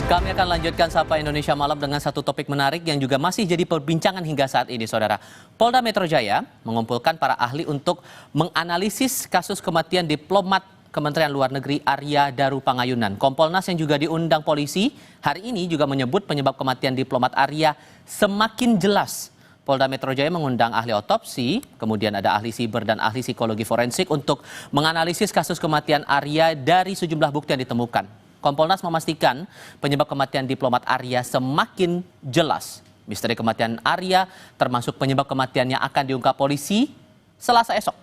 Kami akan lanjutkan Sapa Indonesia Malam dengan satu topik menarik yang juga masih jadi perbincangan hingga saat ini, Saudara. Polda Metro Jaya mengumpulkan para ahli untuk menganalisis kasus kematian diplomat Kementerian Luar Negeri Arya Daru Pangayunan. Kompolnas yang juga diundang polisi hari ini juga menyebut penyebab kematian diplomat Arya semakin jelas. Polda Metro Jaya mengundang ahli otopsi, kemudian ada ahli siber dan ahli psikologi forensik untuk menganalisis kasus kematian Arya dari sejumlah bukti yang ditemukan. Kompolnas memastikan penyebab kematian diplomat Arya semakin jelas. Misteri kematian Arya termasuk penyebab kematian yang akan diungkap polisi Selasa esok.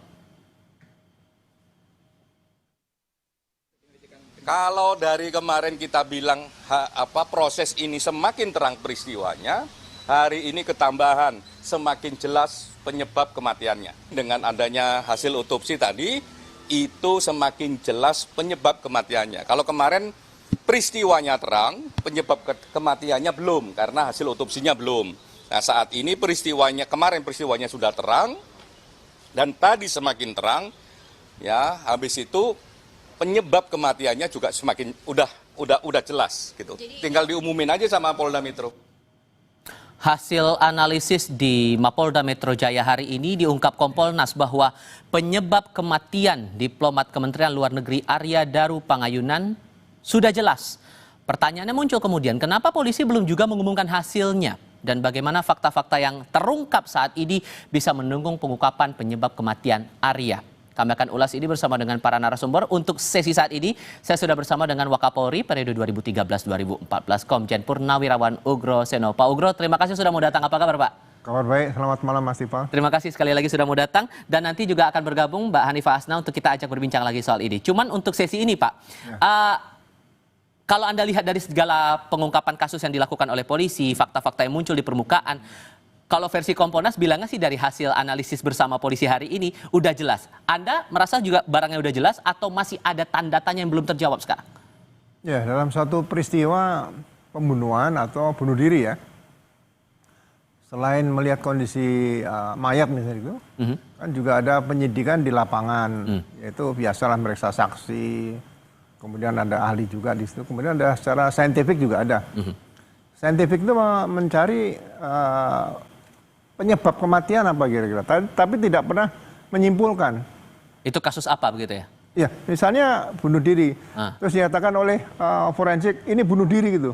Kalau dari kemarin kita bilang proses ini semakin terang peristiwanya, hari ini ketambahan semakin jelas penyebab kematiannya. Dengan adanya hasil otopsi tadi, itu semakin jelas penyebab kematiannya. Kalau kemarin peristiwanya terang, penyebab kematiannya belum, karena hasil otopsinya belum. Nah, saat ini kemarin peristiwanya sudah terang, dan tadi semakin terang, ya, habis itu penyebab kematiannya juga semakin udah jelas gitu. Tinggal diumumin aja sama Polda Metro. Hasil analisis di Mapolda Metro Jaya hari ini diungkap Kompolnas bahwa penyebab kematian diplomat Kementerian Luar Negeri Arya Daru Pangayunan sudah jelas. Pertanyaannya muncul kemudian, kenapa polisi belum juga mengumumkan hasilnya? Dan bagaimana fakta-fakta yang terungkap saat ini bisa mendukung pengungkapan penyebab kematian Arya? Kami akan ulas ini bersama dengan para narasumber. Untuk sesi saat ini, saya sudah bersama dengan Wakapolri periode 2013-2014, Komjen Purnawirawan Ugro Seno. Pak Ugro, terima kasih sudah mau datang. Apa kabar, Pak? Kabar baik, selamat malam Mas Tifa. Terima kasih sekali lagi sudah mau datang. Dan nanti juga akan bergabung Mbak Hanifah Asna untuk kita ajak berbincang lagi soal ini. Cuman untuk sesi ini, Pak, kalau Anda lihat dari segala pengungkapan kasus yang dilakukan oleh polisi, fakta-fakta yang muncul di permukaan, kalau versi Kompolnas bilangnya sih dari hasil analisis bersama polisi hari ini udah jelas. Anda merasa juga barangnya udah jelas atau masih ada tanda tanya yang belum terjawab sekarang? Ya, dalam satu peristiwa pembunuhan atau bunuh diri ya, selain melihat kondisi mayat misalnya itu, kan juga ada penyidikan di lapangan, yaitu biasalah meriksa saksi, kemudian ada ahli juga di situ, kemudian ada secara saintifik juga ada. Saintifik itu mencari penyebab kematian apa kira-kira, tapi tidak pernah menyimpulkan. Itu kasus apa begitu ya? Ya, misalnya bunuh diri, terus dinyatakan oleh forensik ini bunuh diri gitu.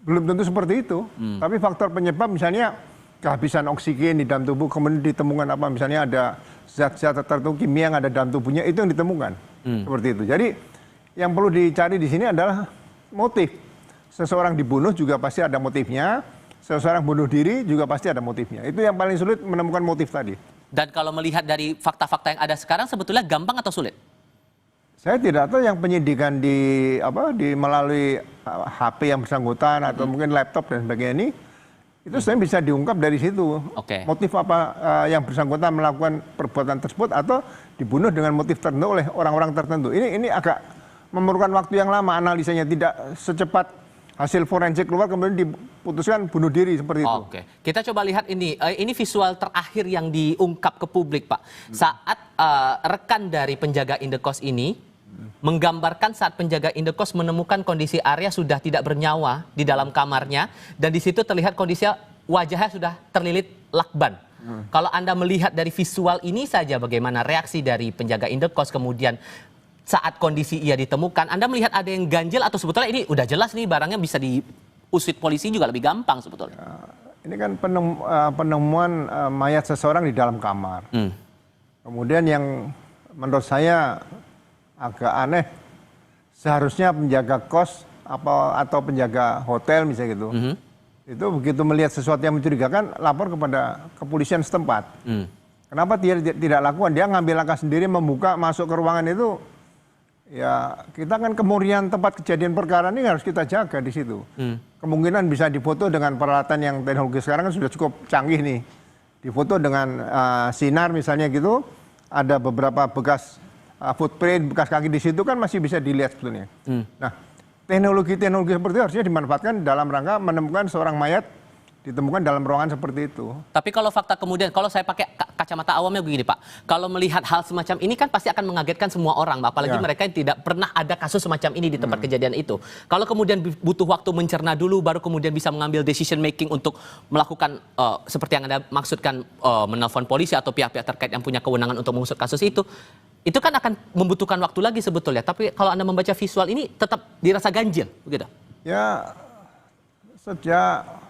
Belum tentu seperti itu, tapi faktor penyebab misalnya kehabisan oksigen di dalam tubuh, kemudian ditemukan apa, misalnya ada zat-zat tertentu kimia yang ada dalam tubuhnya, itu yang ditemukan. Seperti itu. Jadi yang perlu dicari di sini adalah motif. Seseorang dibunuh juga pasti ada motifnya. Seseorang bunuh diri juga pasti ada motifnya. Itu yang paling sulit menemukan motif tadi. Dan kalau melihat dari fakta-fakta yang ada sekarang sebetulnya gampang atau sulit? Saya tidak tahu yang penyidikan di melalui HP yang bersangkutan atau mungkin laptop dan sebagainya ini, itu sebenarnya bisa diungkap dari situ. Motif apa yang bersangkutan melakukan perbuatan tersebut atau dibunuh dengan motif tertentu oleh orang-orang tertentu. Ini agak memerlukan waktu yang lama, analisanya tidak secepat hasil forensik keluar kemudian diputuskan bunuh diri seperti itu. Oke, kita coba lihat ini visual terakhir yang diungkap ke publik, Pak. Saat rekan dari penjaga indekos ini menggambarkan saat penjaga indekos menemukan kondisi Arya sudah tidak bernyawa di dalam kamarnya dan di situ terlihat kondisi wajahnya sudah terlilit lakban. Kalau Anda melihat dari visual ini saja bagaimana reaksi dari penjaga indekos kemudian saat kondisi ia ditemukan, Anda melihat ada yang ganjil atau sebetulnya ini udah jelas nih barangnya bisa diusut polisi juga lebih gampang sebetulnya? Ini kan penemuan mayat seseorang di dalam kamar. Kemudian yang menurut saya agak aneh, seharusnya penjaga kos atau penjaga hotel misalnya gitu, itu begitu melihat sesuatu yang mencurigakan lapor kepada kepolisian setempat. Kenapa dia tidak lakukan? Dia ngambil langkah sendiri membuka masuk ke ruangan itu. Ya, kita kan kemurnian tempat kejadian perkara ini harus kita jaga di situ. Kemungkinan bisa difoto dengan peralatan yang teknologi sekarang kan sudah cukup canggih nih. Difoto dengan sinar misalnya gitu, ada beberapa bekas footprint, bekas kaki di situ kan masih bisa dilihat sebetulnya. Nah, teknologi seperti itu harusnya dimanfaatkan dalam rangka menemukan seorang mayat ditemukan dalam ruangan seperti itu. Tapi kalau fakta kemudian, kalau saya pakai kacamata awamnya begini Pak, kalau melihat hal semacam ini kan pasti akan mengagetkan semua orang, apalagi mereka yang tidak pernah ada kasus semacam ini di tempat kejadian itu. Kalau kemudian butuh waktu mencerna dulu, baru kemudian bisa mengambil decision making untuk melakukan seperti yang Anda maksudkan, menelpon polisi atau pihak-pihak terkait yang punya kewenangan untuk mengusut kasus itu kan akan membutuhkan waktu lagi sebetulnya. Tapi kalau Anda membaca visual ini tetap dirasa ganjil, begitu? Ya, sejak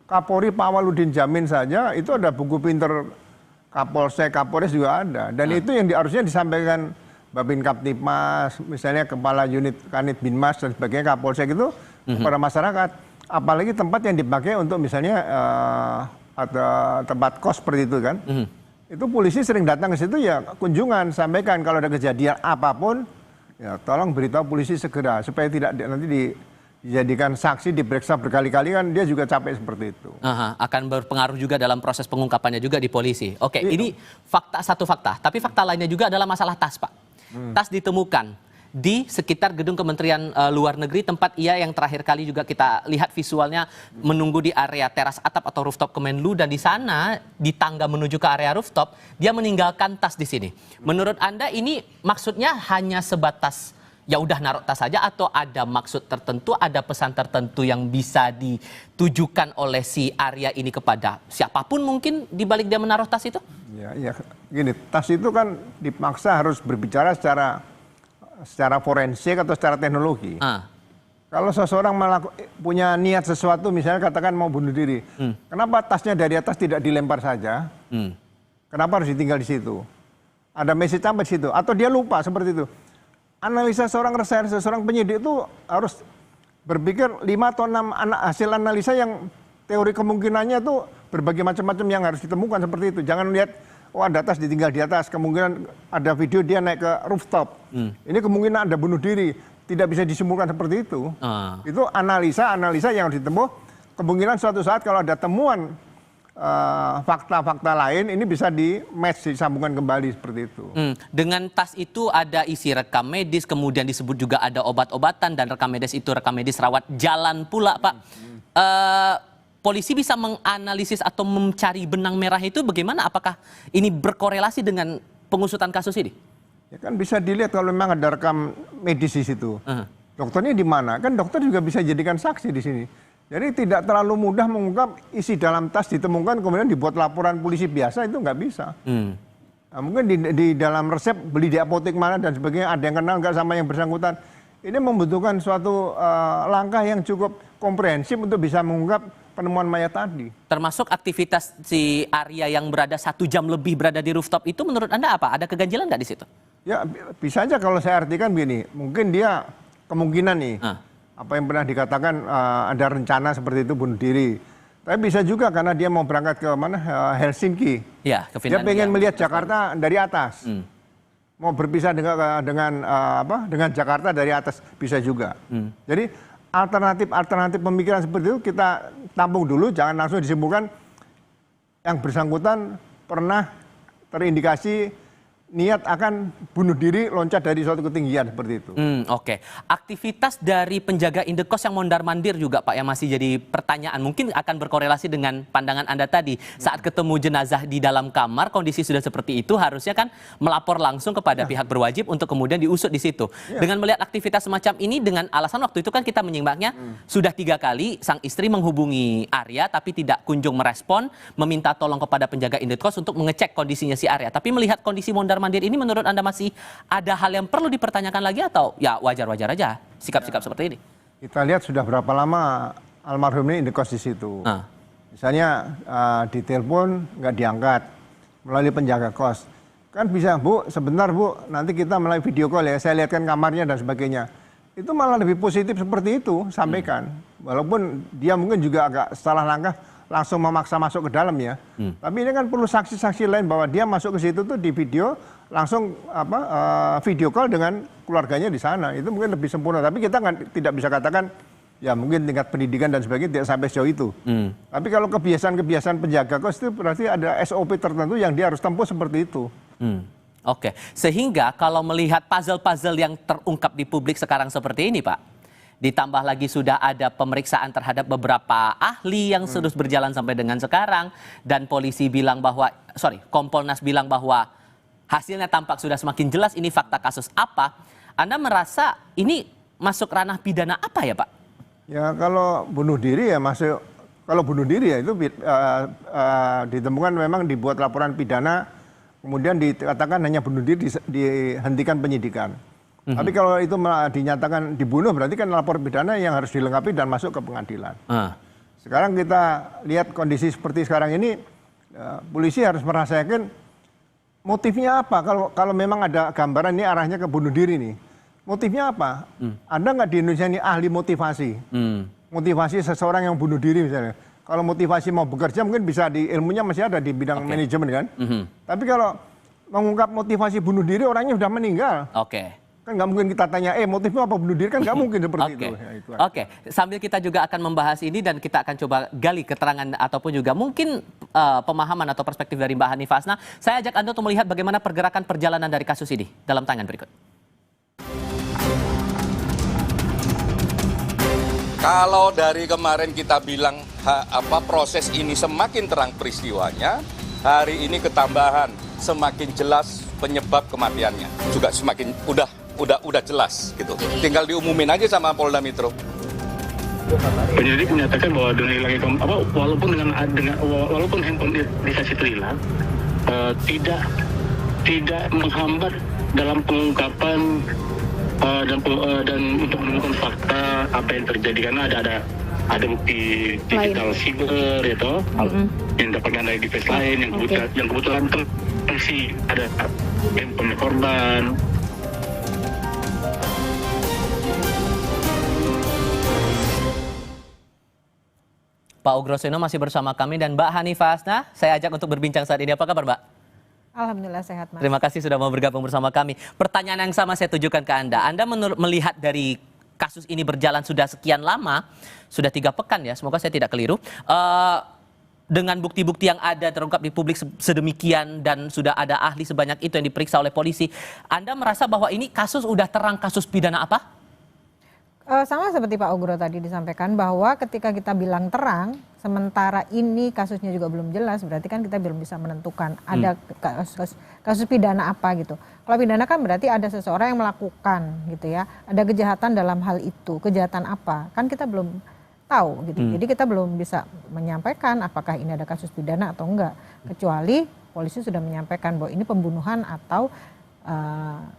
Kapolri Pak Waludin Jamin saja itu ada buku pinter Kapolsek, Kapolres juga ada. Dan itu yang harusnya disampaikan Babin Kaptipmas, misalnya Kepala Unit Kanit Binmas dan sebagainya, Kapolsek itu kepada masyarakat. Apalagi tempat yang dipakai untuk misalnya ada tempat kos seperti itu kan. Itu polisi sering datang ke situ ya kunjungan, sampaikan kalau ada kejadian apapun, ya tolong beritahu polisi segera supaya tidak nanti dijadikan saksi, diperiksa berkali-kali kan dia juga capek seperti itu. Akan berpengaruh juga dalam proses pengungkapannya juga di polisi. Oke, ini satu fakta. Tapi fakta lainnya juga adalah masalah tas, Pak. Tas ditemukan di sekitar gedung Kementerian Luar Negeri, tempat ia yang terakhir kali juga kita lihat visualnya menunggu di area teras atap atau rooftop Kemenlu, dan di sana di tangga menuju ke area rooftop dia meninggalkan tas di sini. Menurut Anda ini maksudnya hanya sebatas ya udah naruh tas saja atau ada maksud tertentu, ada pesan tertentu yang bisa ditujukan oleh si Arya ini kepada siapapun mungkin di balik dia menaruh tas itu? Ya, gini, tas itu kan dipaksa harus berbicara secara forensik atau secara teknologi. Kalau seseorang punya niat sesuatu, misalnya katakan mau bunuh diri, kenapa tasnya dari atas tidak dilempar saja? Kenapa harus ditinggal di situ? Ada message apa di situ? Atau dia lupa seperti itu? Analisa seorang reserse, seorang penyidik itu harus berpikir 5 atau 6 hasil analisa yang teori kemungkinannya itu berbagai macam-macam yang harus ditemukan seperti itu. Jangan lihat, ada tas ditinggal di atas, kemungkinan ada video dia naik ke rooftop. Ini kemungkinan ada bunuh diri, tidak bisa disimpulkan seperti itu. Itu analisa yang harus ditempuh. Kemungkinan suatu saat kalau ada temuan fakta-fakta lain ini bisa disambungkan kembali seperti itu. Dengan tas itu ada isi rekam medis, kemudian disebut juga ada obat-obatan, dan rekam medis itu rekam medis rawat jalan pula, Pak. Polisi bisa menganalisis atau mencari benang merah itu bagaimana? Apakah ini berkorelasi dengan pengusutan kasus ini? Ya kan bisa dilihat kalau memang ada rekam medis di situ. Dokternya di mana? Kan dokter juga bisa jadikan saksi di sini. Jadi tidak terlalu mudah mengungkap isi dalam tas ditemukan kemudian dibuat laporan polisi biasa, itu nggak bisa. Nah, mungkin di dalam resep beli di apotek mana dan sebagainya ada yang kenal nggak sama yang bersangkutan. Ini membutuhkan suatu langkah yang cukup komprehensif untuk bisa mengungkap penemuan mayat tadi. Termasuk aktivitas si Arya yang berada 1 jam lebih berada di rooftop itu menurut Anda apa? Ada keganjilan nggak di situ? Ya bisa aja kalau saya artikan begini, mungkin dia kemungkinan nih. Apa yang pernah dikatakan ada rencana seperti itu bunuh diri. Tapi bisa juga karena dia mau berangkat ke mana, Helsinki. Ya, ke Finlandia. Dia pengen melihat Jakarta dari atas. Mau berpisah dengan Jakarta dari atas, bisa juga. Jadi alternatif pemikiran seperti itu kita tampung dulu, jangan langsung disimpulkan yang bersangkutan pernah terindikasi niat akan bunuh diri, loncat dari suatu ketinggian seperti itu. Oke. Aktivitas dari penjaga indekos yang mondar-mandir juga, Pak, yang masih jadi pertanyaan. Mungkin akan berkorelasi dengan pandangan Anda tadi. Saat ketemu jenazah di dalam kamar, kondisi sudah seperti itu, harusnya kan melapor langsung kepada pihak berwajib untuk kemudian diusut di situ. Dengan melihat aktivitas semacam ini, dengan alasan waktu itu kan kita menyimaknya, sudah 3 kali sang istri menghubungi Arya, tapi tidak kunjung merespon, meminta tolong kepada penjaga indekos untuk mengecek kondisinya si Arya. Tapi melihat kondisi mondar-mandir ini, menurut Anda masih ada hal yang perlu dipertanyakan lagi atau ya wajar-wajar aja sikap-sikap seperti ini? Kita lihat sudah berapa lama almarhum ini indekos di situ. Misalnya ditelepon nggak diangkat melalui penjaga kos. Kan bisa, Bu, sebentar Bu, nanti kita melalui video call ya, saya lihatkan kamarnya dan sebagainya. Itu malah lebih positif seperti itu, sampaikan. Walaupun dia mungkin juga agak salah langkah, langsung memaksa masuk ke dalam ya. Tapi ini kan perlu saksi-saksi lain bahwa dia masuk ke situ tuh di video, langsung video call dengan keluarganya di sana. Itu mungkin lebih sempurna. Tapi kita tidak bisa katakan ya mungkin tingkat pendidikan dan sebagainya tidak sampai sejauh itu. Tapi kalau kebiasaan-kebiasaan penjaga kos itu berarti ada SOP tertentu yang dia harus tempuh seperti itu. Oke. Sehingga kalau melihat puzzle-puzzle yang terungkap di publik sekarang seperti ini, Pak, ditambah lagi sudah ada pemeriksaan terhadap beberapa ahli yang terus berjalan sampai dengan sekarang, dan polisi bilang bahwa, Kompolnas bilang bahwa hasilnya tampak sudah semakin jelas ini fakta kasus apa. Anda merasa ini masuk ranah pidana apa ya, Pak? Ya kalau bunuh diri ya masuk, kalau bunuh diri ya itu ditemukan memang dibuat laporan pidana, kemudian dikatakan hanya bunuh diri, dihentikan penyidikan. Tapi kalau itu dinyatakan dibunuh berarti kan lapor pidana yang harus dilengkapi dan masuk ke pengadilan. Sekarang kita lihat kondisi seperti sekarang ini, polisi harus merasakan motifnya apa. Kalau memang ada gambaran ini arahnya ke bunuh diri nih, motifnya apa? Ada nggak di Indonesia ini ahli motivasi? Motivasi seseorang yang bunuh diri misalnya. Kalau motivasi mau bekerja mungkin bisa di ilmunya masih ada di bidang manajemen kan. Tapi kalau mengungkap motivasi bunuh diri orangnya sudah meninggal. Kan nggak mungkin kita tanya, motifnya apa bunuh diri, kan nggak mungkin seperti itu. Ya, itu sambil kita juga akan membahas ini dan kita akan coba gali keterangan ataupun juga mungkin pemahaman atau perspektif dari Mbak Hanifah Hasnah. Saya ajak Anda untuk melihat bagaimana pergerakan perjalanan dari kasus ini dalam tayangan berikut. Kalau dari kemarin kita bilang proses ini semakin terang peristiwanya, hari ini ketambahan semakin jelas penyebab kematiannya juga semakin udah jelas gitu. Tinggal diumumin aja sama Polda Metro. Penyidik menyatakan bahwa dengan hilangnya walaupun handphone Lisasi itu hilang, tidak menghambat dalam pengungkapan dan untuk menemukan fakta apa yang terjadi, karena ada bukti digital siber itu yang dapatkan dari device lain yang kebetulan masih ada handphone korban. Pak Ugroseno masih bersama kami dan Mbak Hanifah Hasnah saya ajak untuk berbincang saat ini. Apa kabar, Mbak? Alhamdulillah sehat, Mas. Terima kasih sudah mau bergabung bersama kami. Pertanyaan yang sama saya tujukan ke Anda. Anda melihat dari kasus ini berjalan sudah sekian lama, sudah 3 pekan ya, semoga saya tidak keliru. Dengan bukti-bukti yang ada terungkap di publik sedemikian dan sudah ada ahli sebanyak itu yang diperiksa oleh polisi, Anda merasa bahwa ini kasus udah terang kasus pidana apa? Sama seperti Pak Ugro tadi disampaikan bahwa ketika kita bilang terang, sementara ini kasusnya juga belum jelas, berarti kan kita belum bisa menentukan ada kasus pidana apa gitu. Kalau pidana kan berarti ada seseorang yang melakukan gitu ya, ada kejahatan dalam hal itu, kejahatan apa, kan kita belum tahu gitu. Jadi kita belum bisa menyampaikan apakah ini ada kasus pidana atau enggak, kecuali polisi sudah menyampaikan bahwa ini pembunuhan atau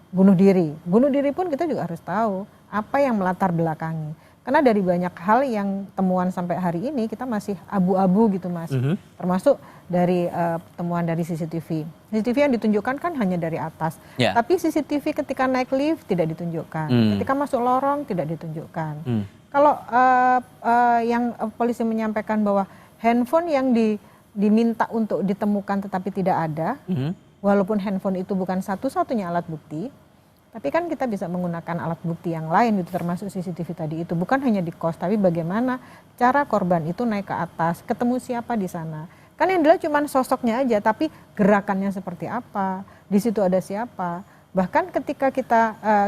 bunuh diri. Bunuh diri pun kita juga harus tahu apa yang melatar belakangi. Karena dari banyak hal yang temuan sampai hari ini kita masih abu-abu gitu, Mas. Termasuk dari temuan dari CCTV. CCTV yang ditunjukkan kan hanya dari atas. Tapi CCTV ketika naik lift tidak ditunjukkan. Ketika masuk lorong tidak ditunjukkan. Kalau yang polisi menyampaikan bahwa handphone yang diminta untuk ditemukan tetapi tidak ada, walaupun handphone itu bukan satu-satunya alat bukti, tapi kan kita bisa menggunakan alat bukti yang lain itu termasuk CCTV tadi itu. Bukan hanya di kos, tapi bagaimana cara korban itu naik ke atas, ketemu siapa di sana. Kan yang dilihat cuma sosoknya aja, tapi gerakannya seperti apa, di situ ada siapa. Bahkan ketika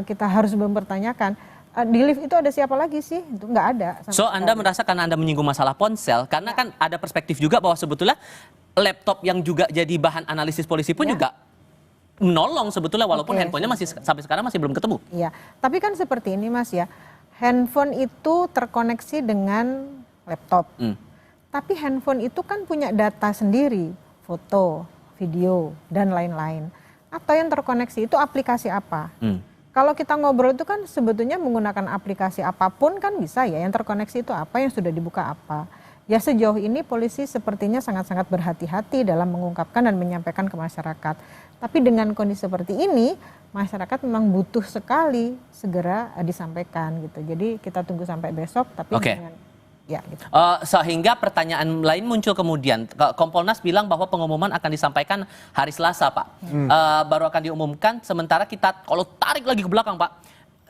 kita harus mempertanyakan, di lift itu ada siapa lagi sih? Itu nggak ada. So Anda merasa karena Anda menyinggung masalah ponsel, karena kan ada perspektif juga bahwa sebetulnya laptop yang juga jadi bahan analisis polisi pun juga menolong sebetulnya walaupun handphonenya masih sampai sekarang masih belum ketemu. Iya, tapi kan seperti ini, Mas ya, handphone itu terkoneksi dengan laptop. Tapi handphone itu kan punya data sendiri, foto, video, dan lain-lain. Atau yang terkoneksi itu aplikasi apa? Kalau kita ngobrol itu kan sebetulnya menggunakan aplikasi apapun kan bisa ya, yang terkoneksi itu apa, yang sudah dibuka apa. Ya sejauh ini polisi sepertinya sangat-sangat berhati-hati dalam mengungkapkan dan menyampaikan ke masyarakat. Tapi dengan kondisi seperti ini, masyarakat memang butuh sekali segera disampaikan gitu. Jadi kita tunggu sampai besok, tapi dengan ya gitu. Sehingga pertanyaan lain muncul kemudian. Kompolnas bilang bahwa pengumuman akan disampaikan hari Selasa, Pak. Baru akan diumumkan, sementara kita kalau tarik lagi ke belakang, Pak,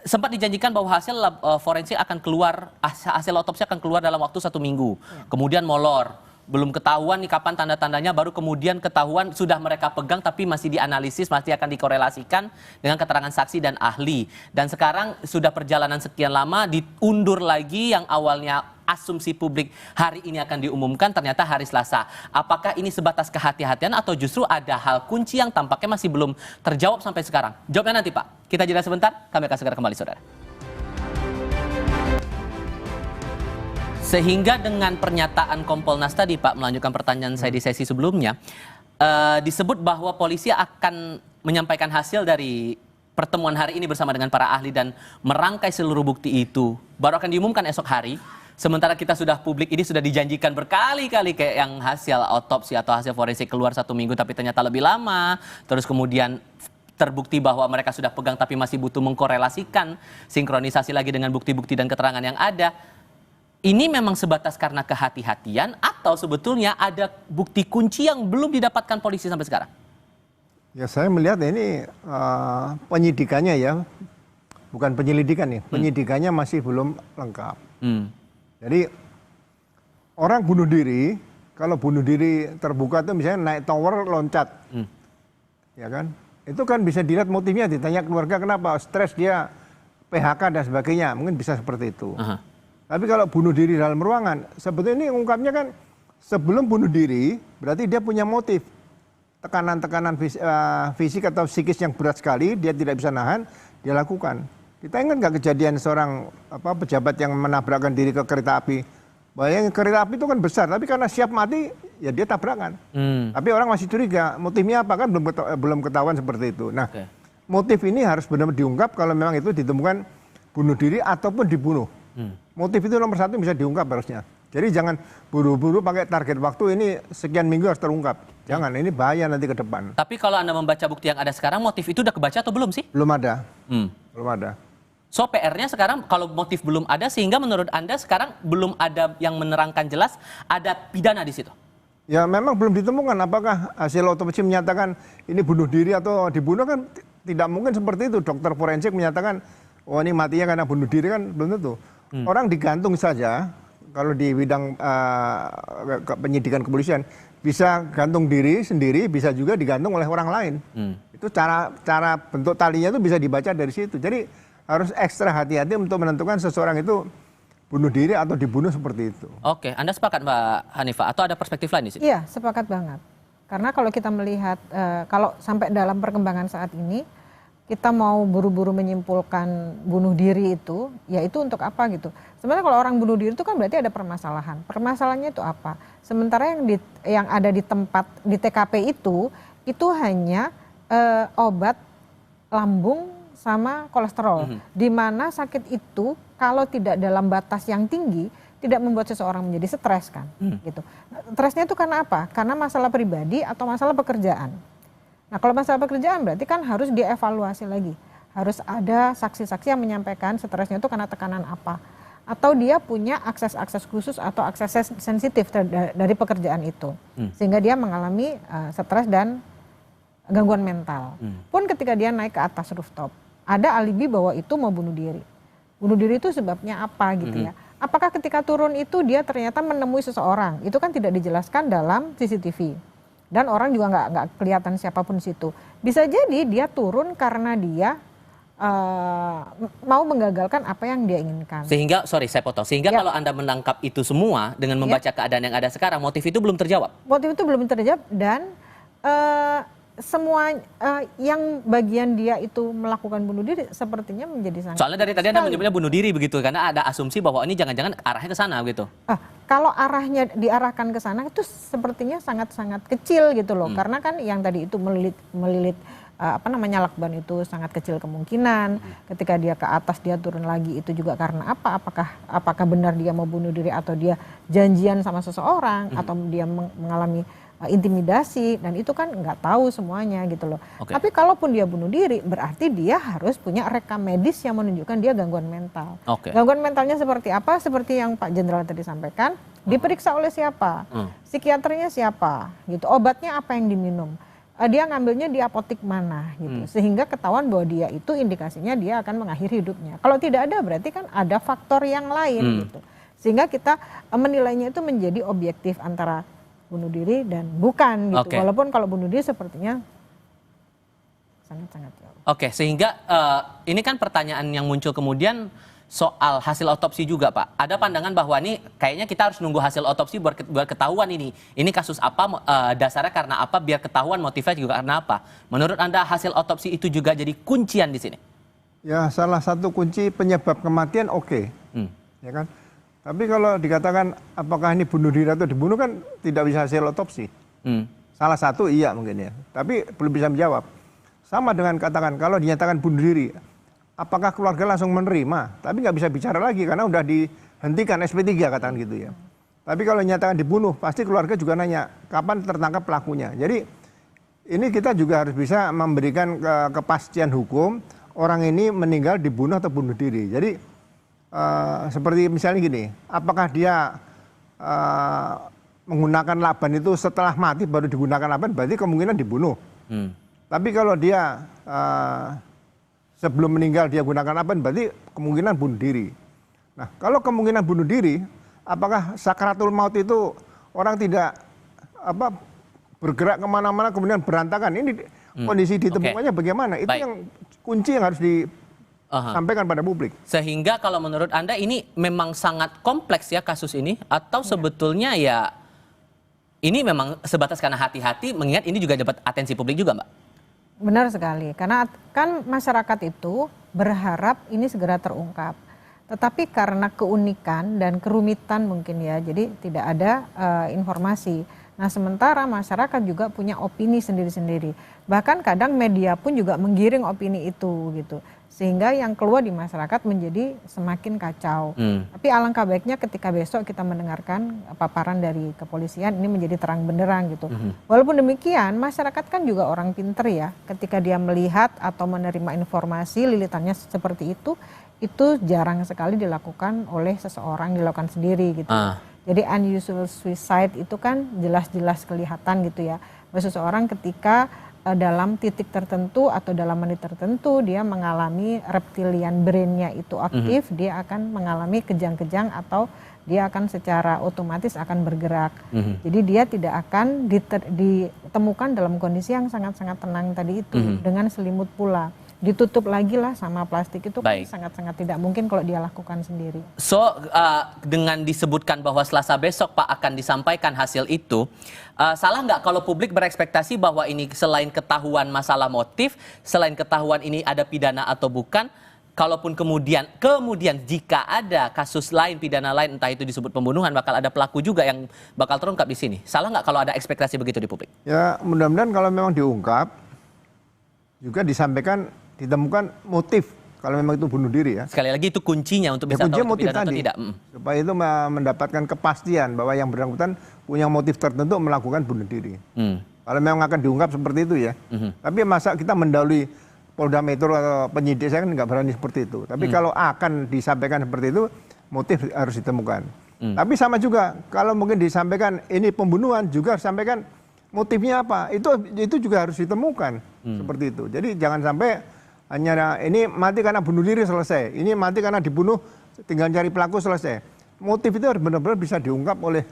sempat dijanjikan bahwa hasil forensik akan keluar, hasil otopsi akan keluar dalam waktu 1 minggu. Kemudian molor. belum ketahuan nih kapan tanda-tandanya, baru kemudian ketahuan sudah mereka pegang tapi masih dianalisis, masih akan dikorelasikan dengan keterangan saksi dan ahli. Dan sekarang sudah perjalanan sekian lama diundur lagi, yang awalnya asumsi publik hari ini akan diumumkan ternyata hari Selasa. Apakah ini sebatas kehati-hatian atau justru ada hal kunci yang tampaknya masih belum terjawab sampai sekarang? Jawabnya nanti Pak. Kita jeda sebentar, kami akan segera kembali saudara. Sehingga dengan pernyataan Kompolnas tadi Pak, melanjutkan pertanyaan saya di sesi sebelumnya, disebut bahwa polisi akan menyampaikan hasil dari pertemuan hari ini bersama dengan para ahli dan merangkai seluruh bukti itu. Baru akan diumumkan esok hari. Sementara kita sudah publik ini sudah dijanjikan berkali-kali kayak yang hasil otopsi atau hasil forensik keluar 1 minggu tapi ternyata lebih lama. Terus kemudian terbukti bahwa mereka sudah pegang tapi masih butuh mengkorelasikan, sinkronisasi lagi dengan bukti-bukti dan keterangan yang ada. Ini memang sebatas karena kehati-hatian atau sebetulnya ada bukti kunci yang belum didapatkan polisi sampai sekarang? Ya saya melihat ini penyidikannya ya, bukan penyelidikan nih, penyidikannya masih belum lengkap. Jadi orang bunuh diri, kalau bunuh diri terbuka itu misalnya naik tower loncat, ya kan? Itu kan bisa dilihat motifnya, ditanya keluarga kenapa, stres dia, PHK dan sebagainya, mungkin bisa seperti itu. Tapi kalau bunuh diri dalam ruangan, sebetulnya ini ungkapnya kan sebelum bunuh diri, berarti dia punya motif. Tekanan-tekanan fisik atau psikis yang berat sekali, dia tidak bisa nahan, dia lakukan. Kita ingat nggak kejadian seorang pejabat yang menabrakkan diri ke kereta api? Bayangin kereta api itu kan besar, tapi karena siap mati, ya dia tabrakan. Tapi orang masih curiga, motifnya apa kan belum ketahuan seperti itu. Nah, motif ini harus benar-benar diungkap kalau memang itu ditemukan bunuh diri ataupun dibunuh. Motif itu nomor 1 bisa diungkap harusnya. Jadi jangan buru-buru pakai target waktu ini sekian minggu harus terungkap. Jangan, ini bahaya nanti ke depan. Tapi kalau Anda membaca bukti yang ada sekarang, motif itu udah kebaca atau belum sih? Belum ada. Belum ada. So PR-nya sekarang kalau motif belum ada, sehingga menurut Anda sekarang belum ada yang menerangkan jelas ada pidana di situ? Ya memang belum ditemukan apakah hasil otopsi menyatakan ini bunuh diri atau dibunuh, kan tidak mungkin seperti itu. Dokter forensik menyatakan, oh ini matinya karena bunuh diri, kan belum tentu. Orang digantung saja, kalau di bidang penyidikan kepolisian, bisa gantung diri sendiri, bisa juga digantung oleh orang lain. Itu cara bentuk talinya itu bisa dibaca dari situ. Jadi harus ekstra hati-hati untuk menentukan seseorang itu bunuh diri atau dibunuh seperti itu. Oke, Anda sepakat Mbak Hanifah atau ada perspektif lain di sini? Iya, sepakat banget. Karena kalau kita melihat, kalau sampai dalam perkembangan saat ini, kita mau buru-buru menyimpulkan bunuh diri itu, ya itu untuk apa gitu. Sebenarnya kalau orang bunuh diri itu kan berarti ada permasalahan. Permasalahannya itu apa? Sementara yang ada di tempat, di TKP itu hanya obat lambung sama kolesterol. Di mana sakit itu kalau tidak dalam batas yang tinggi, tidak membuat seseorang menjadi stres kan. Gitu. Nah, stresnya itu karena apa? Karena masalah pribadi atau masalah pekerjaan. Nah kalau masalah pekerjaan berarti kan harus dievaluasi lagi. Harus ada saksi-saksi yang menyampaikan stresnya itu karena tekanan apa. Atau dia punya akses-akses khusus atau akses sensitif dari pekerjaan itu. Sehingga dia mengalami stres dan gangguan mental. Pun ketika dia naik ke atas rooftop, ada alibi bahwa itu mau bunuh diri. Bunuh diri itu sebabnya apa gitu ya. Apakah ketika turun itu dia ternyata menemui seseorang? Itu kan tidak dijelaskan dalam CCTV. Dan orang juga nggak kelihatan siapapun di situ. Bisa jadi dia turun karena dia mau menggagalkan apa yang dia inginkan. Sehingga, sorry saya potong, sehingga kalau Anda menangkap itu semua dengan membaca keadaan yang ada sekarang, motif itu belum terjawab? Motif itu belum terjawab dan semua yang bagian dia itu melakukan bunuh diri sepertinya menjadi sangat. Soalnya dari tadi Anda menyebutnya bunuh diri begitu, karena ada asumsi bahwa ini jangan-jangan arahnya ke sana gitu. Kalau arahnya diarahkan ke sana itu sepertinya sangat-sangat kecil gitu loh, karena kan yang tadi itu melilit lakban itu sangat kecil kemungkinan. Ketika dia ke atas dia turun lagi itu juga karena apa? Apakah benar dia mau bunuh diri atau dia janjian sama seseorang atau dia mengalami intimidasi, dan itu kan nggak tahu semuanya gitu loh. Tapi kalaupun dia bunuh diri berarti dia harus punya rekam medis yang menunjukkan dia gangguan mental. Gangguan mentalnya seperti apa? Seperti yang Pak Jenderal tadi sampaikan, diperiksa oleh siapa? Psikiaternya siapa? Gitu. Obatnya apa yang diminum? Dia ngambilnya di apotik mana gitu. Sehingga ketahuan bahwa dia itu indikasinya dia akan mengakhiri hidupnya. Kalau tidak ada berarti kan ada faktor yang lain gitu. Sehingga kita menilainya itu menjadi objektif antara bunuh diri dan bukan gitu. Oke. Walaupun kalau bunuh diri sepertinya sangat-sangat jauh. Oke, sehingga ini kan pertanyaan yang muncul kemudian soal hasil otopsi juga, Pak. Ada pandangan bahwa ini kayaknya kita harus nunggu hasil otopsi buat ketahuan ini. Ini kasus apa, dasarnya karena apa, biar ketahuan motifnya juga karena apa. Menurut Anda hasil otopsi itu juga jadi kuncian di sini? Ya, salah satu kunci penyebab kematian oke. Ya kan? Tapi kalau dikatakan apakah ini bunuh diri atau dibunuh kan tidak bisa hasil otopsi. Salah satu iya mungkin ya, tapi belum bisa menjawab. Sama dengan katakan kalau dinyatakan bunuh diri, apakah keluarga langsung menerima? Tapi nggak bisa bicara lagi karena udah dihentikan SP3 katakan gitu ya. Tapi kalau dinyatakan dibunuh, pasti keluarga juga nanya kapan tertangkap pelakunya. Jadi ini kita juga harus bisa memberikan kepastian hukum orang ini meninggal dibunuh atau bunuh diri. Jadi seperti misalnya gini, apakah dia menggunakan laban itu setelah mati baru digunakan laban, berarti kemungkinan dibunuh. Tapi kalau dia sebelum meninggal dia gunakan laban, berarti kemungkinan bunuh diri. Nah, kalau kemungkinan bunuh diri, apakah sakaratul maut itu orang tidak bergerak kemana-mana kemudian berantakan? Ini kondisi ditemukannya bagaimana? Itu yang kunci yang harus disampaikan pada publik. Sehingga kalau menurut Anda ini memang sangat kompleks ya kasus ini, atau sebetulnya ya ini memang sebatas karena hati-hati mengingat ini juga dapat atensi publik juga, Mbak? Benar sekali, karena kan masyarakat itu berharap ini segera terungkap. Tetapi karena keunikan dan kerumitan mungkin ya, jadi tidak ada informasi. Nah, sementara masyarakat juga punya opini sendiri-sendiri. Bahkan kadang media pun juga menggiring opini itu gitu. Sehingga yang keluar di masyarakat menjadi semakin kacau. Tapi alangkah baiknya ketika besok kita mendengarkan paparan dari kepolisian ini menjadi terang benderang gitu. Walaupun demikian masyarakat kan juga orang pinter ya. Ketika dia melihat atau menerima informasi lilitannya seperti itu jarang sekali dilakukan oleh seseorang, dilakukan sendiri gitu. Jadi unusual suicide itu kan jelas-jelas kelihatan gitu ya. Bahwa seseorang ketika dalam titik tertentu atau dalam menit tertentu dia mengalami reptilian brain-nya itu aktif, dia akan mengalami kejang-kejang atau dia akan secara otomatis akan bergerak. Jadi dia tidak akan ditemukan dalam kondisi yang sangat-sangat tenang tadi itu dengan selimut pula. Ditutup lagi lah sama plastik itu kan sangat-sangat tidak mungkin kalau dia lakukan sendiri. So, dengan disebutkan bahwa Selasa besok Pak akan disampaikan hasil itu, salah nggak kalau publik berekspektasi bahwa ini selain ketahuan masalah motif, selain ketahuan ini ada pidana atau bukan, kalaupun kemudian jika ada kasus lain, pidana lain, entah itu disebut pembunuhan, bakal ada pelaku juga yang bakal terungkap di sini. Salah nggak kalau ada ekspektasi begitu di publik? Ya, mudah-mudahan kalau memang diungkap, juga disampaikan ditemukan motif kalau memang itu bunuh diri ya. Sekali lagi itu kuncinya untuk bisa tahu motif pidana tadi, atau tidak. Supaya itu mendapatkan kepastian bahwa yang bersangkutan punya motif tertentu melakukan bunuh diri. Kalau memang akan diungkap seperti itu ya. Tapi masa kita mendahului Polda Metro atau penyidik, saya kan nggak berani seperti itu. Tapi kalau akan disampaikan seperti itu, motif harus ditemukan. Tapi sama juga kalau mungkin disampaikan ini pembunuhan, juga harus sampaikan motifnya apa. Itu juga harus ditemukan seperti itu. Jadi jangan sampai hanya ini mati karena bunuh diri selesai, ini mati karena dibunuh tinggal cari pelaku selesai. Motif itu harus benar-benar bisa diungkap oleh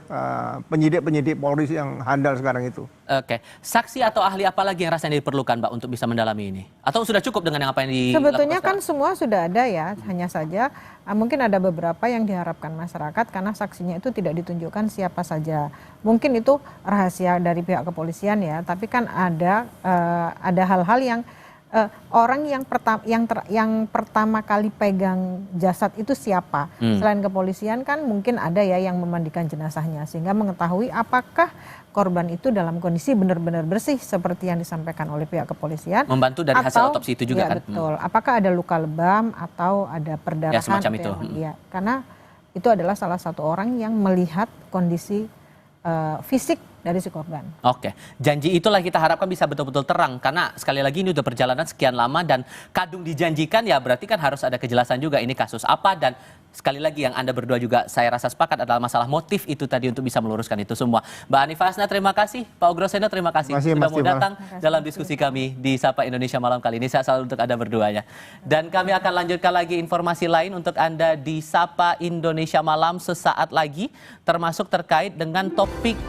penyidik-penyidik Polri yang handal sekarang itu. Oke, saksi atau ahli apa lagi yang rasanya diperlukan Mbak untuk bisa mendalami ini? Atau sudah cukup dengan yang apa yang dilakukan? Sebetulnya kan semua sudah ada ya, hanya saja mungkin ada beberapa yang diharapkan masyarakat karena saksinya itu tidak ditunjukkan siapa saja. Mungkin itu rahasia dari pihak kepolisian ya, tapi kan ada hal-hal yang orang yang pertama kali pegang jasad itu siapa? Selain kepolisian kan mungkin ada ya yang memandikan jenazahnya sehingga mengetahui apakah korban itu dalam kondisi benar-benar bersih seperti yang disampaikan oleh pihak kepolisian. Membantu dari hasil otopsi itu juga kan? Betul. Apakah ada luka lebam atau ada perdarahan? Ya semacam itu. Ya, karena itu adalah salah satu orang yang melihat kondisi fisik dari si korban. Oke, janji itulah kita harapkan bisa betul-betul terang karena sekali lagi ini udah perjalanan sekian lama dan kadung dijanjikan ya berarti kan harus ada kejelasan juga ini kasus apa dan sekali lagi yang Anda berdua juga saya rasa sepakat adalah masalah motif itu tadi untuk bisa meluruskan itu semua. Mbak Hanifah Hasna terima kasih, Pak Ugro Seno terima kasih sudah mau datang dalam diskusi kami di Sapa Indonesia Malam kali ini. Saya selalu untuk Anda berduanya. Dan kami akan lanjutkan lagi informasi lain untuk Anda di Sapa Indonesia Malam sesaat lagi termasuk terkait dengan topik